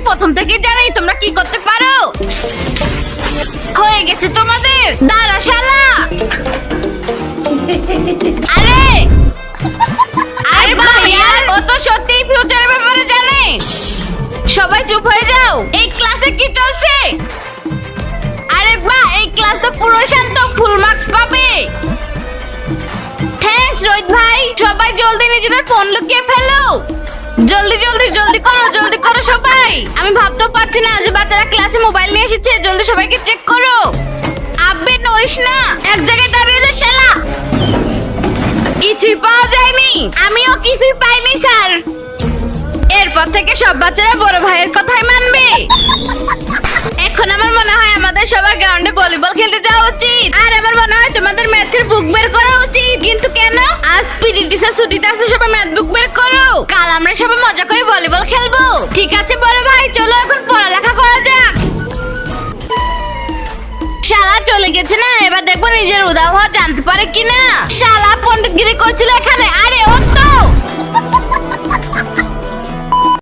প্রথম থেকে জানি তোমরা কি করতে পারো। হয়ে গেছে তোমাদের, দাঁড়া শালা। আরে আরে ভাই আর ও তো সত্যি ফিউচারের ব্যাপারে জানে। সবাই চুপ হয়ে যাও, এই ক্লাসে কি চলছে? আরে বাহ, এই ক্লাস তো পুরো শান্ত, ফুল মার্কস পাবে। থ্যাঙ্কস রোহিত ভাই। সবাই জলদি নিজেদের ফোন লুকিয়ে ফেলো। জলদি জলদি জলদি করো, জলদি করো সবাই। আমি ভাবতেও পারছি না যে বাচ্চারা ক্লাসে মোবাইল নিয়ে এসেছে। জলদি সবাইকে চেক করো। আব্বে নড়িস না, এক জায়গায় দাঁড়িয়ে যা শালা। কিছুই পাওয়া যায়নি। আমিও কিছুই পাইনি স্যার। এরপর থেকে সব বাচ্চারা বড় ভাইয়ের কথাই মানবে। এখন আমার মনে হয় আমাদের সবার গ্রাউন্ডে ভলিবল খেলতে যাওয়া উচিত। আর আমার মনে হয় তোমাদের ম্যাথের বুক বের করা উচিত। কিন্তু কেন? আজ পিটি টিচার ছুটিতে আছে, সবাই ম্যাথ বুক বের করো। কাল আমরা সবাই মজা করে ভলিবল খেলবো। ঠিক আছে বড় ভাই, চলো এখন পড়ালেখা করা যাক। শালা চলে গেছে না, এবার দেখবো নিজের উদাহ হওয়া জানতে পারে কিনা। শালা পণ্ডিতগিরি করছিল এখানে,